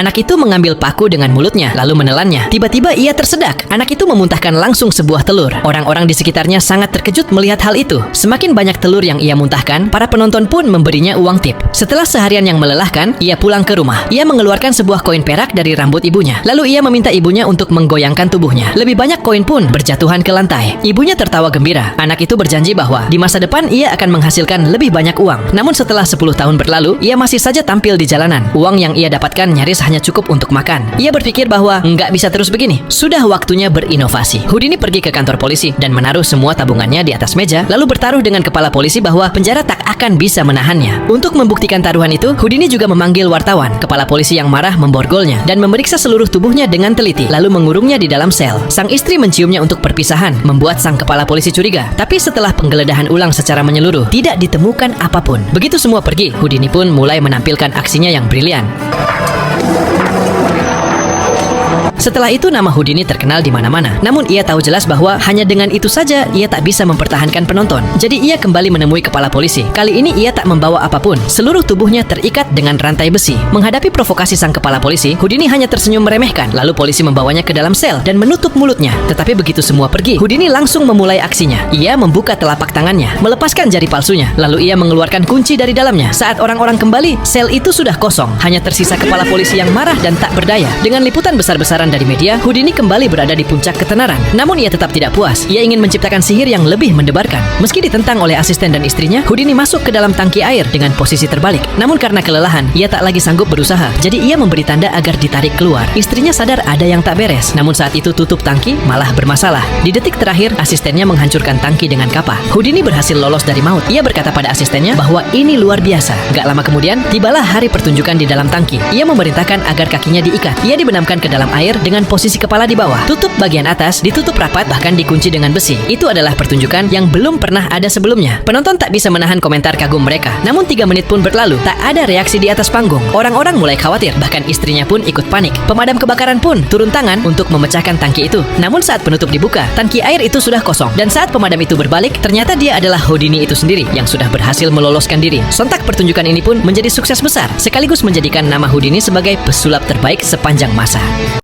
Anak itu mengambil paku dengan mulutnya, lalu menelannya. Tiba-tiba ia tersedak. Anak itu memuntahkan langsung sebuah telur. Orang-orang di sekitarnya sangat terkejut melihat hal itu. Semakin banyak telur yang ia muntahkan, para penonton pun memberinya uang tip. Setelah seharian yang melelahkan, ia pulang ke rumah. Ia mengeluarkan sebuah koin perak dari rambut ibunya. Lalu ia meminta ibunya untuk menggoyangkan tubuhnya. Lebih banyak koin pun berjatuhan ke lantai. Ibunya tertawa gembira. Anak itu berjanji bahwa di masa depan ia akan menghasilkan lebih banyak uang. Namun setelah 10 tahun berlalu, ia masih saja tampil di jalanan. Uang yang ia dapatkan nyaris hanya cukup untuk makan. Ia berpikir bahwa nggak bisa terus begini. Sudah waktunya berinovasi. Houdini pergi ke kantor polisi dan menaruh semua tabungannya di atas meja, lalu bertaruh dengan kepala polisi bahwa penjara tak akan bisa menahannya. Untuk membuktikan taruhan itu, Houdini juga memanggil wartawan. Kepala polisi yang marah memborgolnya dan memeriksa seluruh tubuhnya dengan teliti, lalu mengurungnya di dalam sel. Sang istri menciumnya untuk perpisahan, membuat sang kepala polisi curiga. Tapi setelah penggeledahan ulang secara menyeluruh, tidak ditemukan apapun. Begitu semua pergi, Houdini pun mulai menampilkan aksinya yang brilian. Setelah itu nama Houdini terkenal di mana-mana. Namun ia tahu jelas bahwa hanya dengan itu saja ia tak bisa mempertahankan penonton. Jadi ia kembali menemui kepala polisi. Kali ini ia tak membawa apapun. Seluruh tubuhnya terikat dengan rantai besi. Menghadapi provokasi sang kepala polisi, Houdini hanya tersenyum meremehkan. Lalu polisi membawanya ke dalam sel dan menutup mulutnya. Tetapi begitu semua pergi, Houdini langsung memulai aksinya. Ia membuka telapak tangannya, melepaskan jari palsunya. Lalu ia mengeluarkan kunci dari dalamnya. Saat orang-orang kembali, sel itu sudah kosong. Hanya tersisa kepala polisi yang marah dan tak berdaya. Dengan liputan besar-besaran dari media, Houdini kembali berada di puncak ketenaran. Namun ia tetap tidak puas. Ia ingin menciptakan sihir yang lebih mendebarkan. Meski ditentang oleh asisten dan istrinya, Houdini masuk ke dalam tangki air dengan posisi terbalik. Namun karena kelelahan, ia tak lagi sanggup berusaha. Jadi ia memberi tanda agar ditarik keluar. Istrinya sadar ada yang tak beres. Namun saat itu tutup tangki malah bermasalah. Di detik terakhir, asistennya menghancurkan tangki dengan kapal. Houdini berhasil lolos dari maut. Ia berkata pada asistennya bahwa ini luar biasa. Gak lama kemudian, tibalah hari pertunjukan di dalam tangki. Ia memerintahkan agar kakinya diikat. Ia dibenamkan ke dalam air dengan posisi kepala di bawah. Tutup bagian atas ditutup rapat, bahkan dikunci dengan besi. Itu adalah pertunjukan yang belum pernah ada sebelumnya. Penonton tak bisa menahan komentar kagum mereka. Namun 3 menit pun berlalu, tak ada reaksi di atas panggung. Orang-orang mulai khawatir, bahkan istrinya pun ikut panik. Pemadam kebakaran pun turun tangan untuk memecahkan tangki itu. Namun saat penutup dibuka, tangki air itu sudah kosong. Dan saat pemadam itu berbalik, ternyata dia adalah Houdini itu sendiri yang sudah berhasil meloloskan diri. Sontak pertunjukan ini pun menjadi sukses besar, sekaligus menjadikan nama Houdini sebagai pesulap terbaik sepanjang masa.